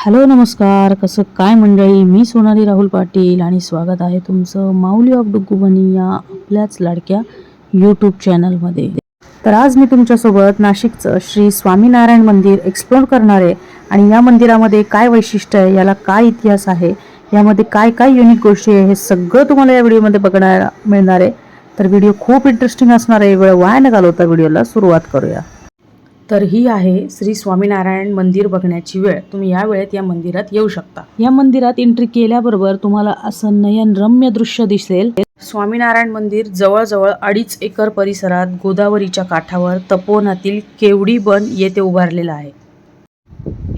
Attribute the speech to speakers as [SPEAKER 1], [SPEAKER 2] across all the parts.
[SPEAKER 1] Hello नमस्कार, कसं काय मंडळी. मी सोनाली राहुल पाटील आणि स्वागत आहे तुमचं माऊली ऑफ डुगुबनी या आपल्याच लाडक्या यूट्यूब चॅनलमध्ये. तर आज मी तुमच्यासोबत नाशिकचं श्री स्वामीनारायण मंदिर एक्सप्लोर करणार आहे. आणि या मंदिरामध्ये काय वैशिष्ट्य आहे, याला काय इतिहास आहे, यामध्ये काय काय युनिक गोष्टी आहे, हे सगळं तुम्हाला या व्हिडिओमध्ये बघायला मिळणार आहे. तर व्हिडिओ खूप इंटरेस्टिंग असणार आहे. वेळ वाया न घालवता व्हिडिओला सुरुवात करूया. तर ही आहे श्री स्वामीनारायण मंदिर बघण्याची वेळ. तुम्ही या वेळेत या मंदिरात येऊ शकता. या मंदिरात एंट्री केल्याबरोबर तुम्हाला असं नयनरम्य दृश्य दिसेल. स्वामीनारायण मंदिर जवळजवळ 2.5 एकर परिसरात गोदावरीच्या काठावर तपोवनातील केवडी बन येथे उभारलेलं आहे.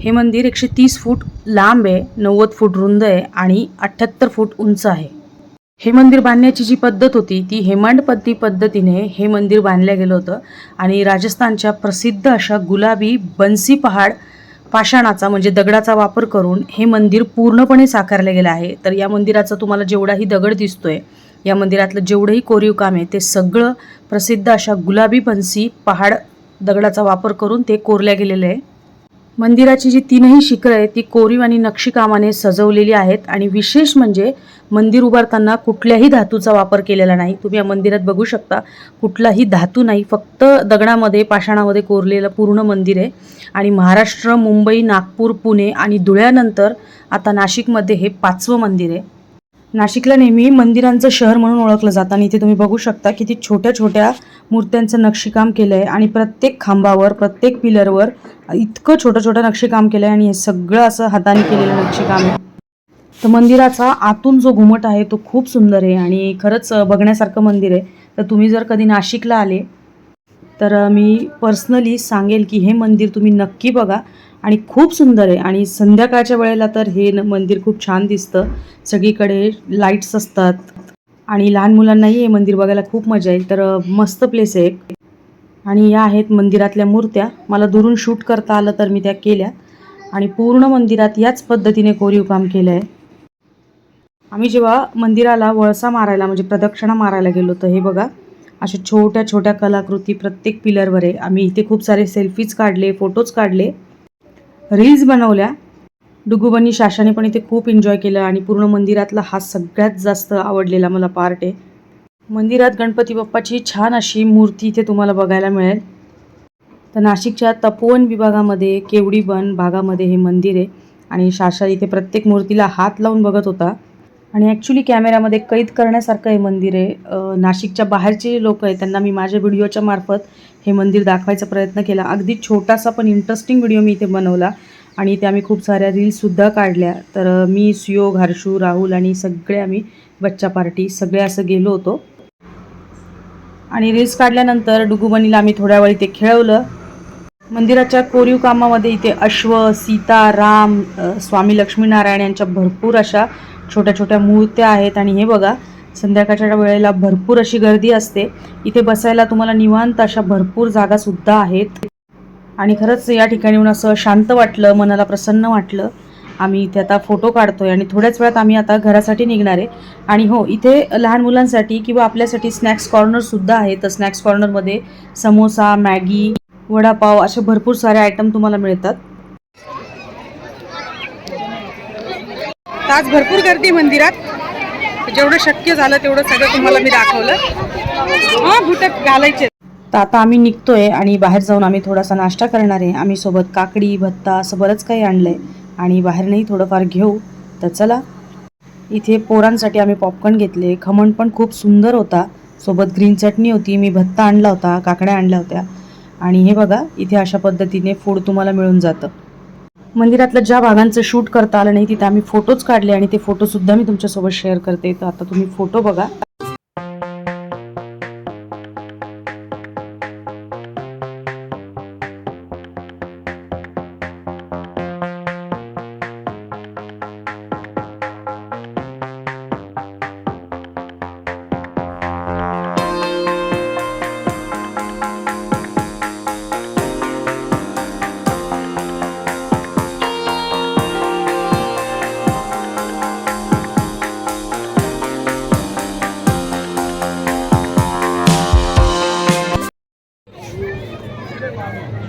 [SPEAKER 1] हे मंदिर 130 फूट लांब आहे, 90 फूट रुंद आहे आणि 78 फूट उंच आहे. हे मंदिर बांधण्याची जी पद्धत होती ती हेमाडपंथी पद्धतीने हे मंदिर बांधलं गेलं होतं. आणि राजस्थानच्या प्रसिद्ध अशा गुलाबी बन्सी पहाड पाषाणाचा म्हणजे दगडाचा वापर करून हे मंदिर पूर्णपणे साकारले गेलं आहे. तर या मंदिराचा तुम्हाला जेवढाही दगड दिसतोय, या मंदिरातलं जेवढंही कोरीव काम आहे ते सगळं प्रसिद्ध अशा गुलाबी बन्सी पहाड दगडाचा वापर करून ते कोरल्या गेलेलं आहे. मंदिराची जी 3ही शिखरं आहेत ती कोरीव आणि नक्षीकामाने सजवलेली आहेत. आणि विशेष म्हणजे मंदिर उभारताना कुठल्याही धातूचा वापर केलेला नाही. तुम्ही या मंदिरात बघू शकता, कुठलाही धातू नाही, फक्त दगडामध्ये पाषाणामध्ये कोरलेलं पूर्ण मंदिर आहे. आणि महाराष्ट्र, मुंबई, नागपूर, पुणे आणि धुळ्यानंतर आता नाशिकमध्ये हे 5वं मंदिर आहे. नाशिकला नेहमी मंदिरांचं शहर म्हणून ओळखलं जातं. आणि इथे तुम्ही बघू शकता किती छोट्या छोट्या मूर्त्यांचं नक्षीकाम केलं आहे. आणि प्रत्येक खांबावर, प्रत्येक पिलरवर इतकं छोटं छोटं नक्षीकाम केलं आहे. आणि हे सगळं असं हाताने केलेलं नक्षीकाम आहे. तर मंदिराचा आतून जो घुमट आहे तो खूप सुंदर आहे आणि खरंच बघण्यासारखं मंदिर आहे. तर तुम्ही जर कधी नाशिकला आले तर मी पर्सनली सांगेल की हे मंदिर तुम्ही नक्की बघा. आणि खूप सुंदर आहे. आणि संध्याकाळच्या वेळेला तर हे मंदिर खूप छान दिसतं. सगळीकडे लाईट्स असतात आणि लहान मुलांनाही हे मंदिर बघायला खूप मजा येईल. तर मस्त प्लेस आहे. आणि या आहेत मंदिरातल्या मूर्त्या. मला दुरून शूट करता आलं तर मी त्या केल्या. आणि पूर्ण मंदिरात याच पद्धतीने कोरीव काम केलं आहे. आम्ही जेव्हा मंदिराला वळसा मारायला म्हणजे प्रदक्षिणा मारायला गेलो तर हे बघा, अशा छोट्या छोट्या कलाकृती प्रत्येक पिलरवर आहे. आम्ही इथे खूप सारे सेल्फीज काढले, फोटोज काढले, रील्स बनवल्या. डुगुबनी शाशाने पण इथे खूप एन्जॉय केलं. आणि पूर्ण मंदिरातला हा सगळ्यात जास्त आवडलेला मला पार्ट आहे. मंदिरात गणपती बाप्पाची छान अशी मूर्ती इथे तुम्हाला बघायला मिळेल. तर नाशिकच्या तपोवन विभागामध्ये केवडी बन भागामध्ये हे मंदिर आहे. आणि शाशा इथे प्रत्येक मूर्तीला हात लावून बघत होता. आणि ॲक्च्युली कॅमेऱ्यामध्ये कैद करण्यासारखं हे मंदिर आहे. नाशिकच्या बाहेरचे जे लोक आहेत त्यांना मी माझ्या व्हिडिओच्या मार्फत हे मंदिर दाखवायचा प्रयत्न केला. अगदी छोटासा पण इंटरेस्टिंग व्हिडिओ मी इथे बनवला. आणि इथे आम्ही खूप साऱ्या रील्ससुद्धा काढल्या. तर मी, सुयोग, हर्षू, राहुल आणि सगळे आम्ही बच्चा पार्टी सगळे असं गेलो होतो. आणि रील्स काढल्यानंतर डुगुबनीला आम्ही थोड्या वेळ इथे खेळवलं. मंदिराच्या कोरीव कामामध्ये इथे अश्व, सीता, राम, स्वामी लक्ष्मीनारायण यांच्या भरपूर अशा छोट्या छोट्या मूर्त्या आहेत. आणि हे बघा, संध्याकाळच्या वेळेला भरपूर अशी गर्दी असते. इथे बसायला तुम्हाला निवांत अशा भरपूर जागासुद्धा आहेत. आणि खरंच या ठिकाणी येऊन असं शांत वाटलं, मनाला प्रसन्न वाटलं. आम्ही इथे आता फोटो काढतोय आणि थोड्याच वेळात आम्ही आता घरासाठी निघणार आहे. आणि हो, इथे लहान मुलांसाठी किंवा आपल्यासाठी स्नॅक्स कॉर्नरसुद्धा आहे. तर स्नॅक्स कॉर्नरमध्ये समोसा, मॅगी, वडापाव असे भरपूर सारे आयटम तुम्हाला मिळतात. आज भरपूर गर्दी मंदिरात. जेवढं शक्य झालं तेवढं सगळं तुम्हाला मी दाखवलं. हां, बुटं घालायचे. तर आता आम्ही निघतोय आणि बाहेर जाऊन आम्ही थोडासा नाश्ता करणार आहे. आम्ही सोबत काकडी, भत्ता असं बरंच काही आणलंय आणि बाहेरनंही थोडंफार घेऊ. तर चला, इथे पोरांसाठी आम्ही पॉपकॉर्न घेतले. खमण पण खूप सुंदर होता, सोबत ग्रीन चटणी होती. मी भत्ता आणला होता, काकड्या आणल्या होत्या. आणि हे बघा, इथे अशा पद्धतीने फूड तुम्हाला मिळून जातं. मंदिरातल्या ज्या भागांचं शूट करता आलं नाही तिथे आम्ही फोटोज काढले आणि ते फोटोसुद्धा मी तुमच्यासोबत शेअर करते. तर आता तुम्ही फोटो बघा.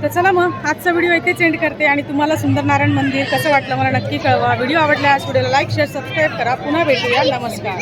[SPEAKER 2] तर चला मग आजचा व्हिडिओ इथेच एंड करते आणि तुम्हाला सुंदर नारायण मंदिर कसं वाटलं मला नक्की कळवा. व्हिडिओ आवडल्यास व्हिडिओला लाईक शेअर सबस्क्राईब करा. पुन्हा भेटूया. नमस्कार.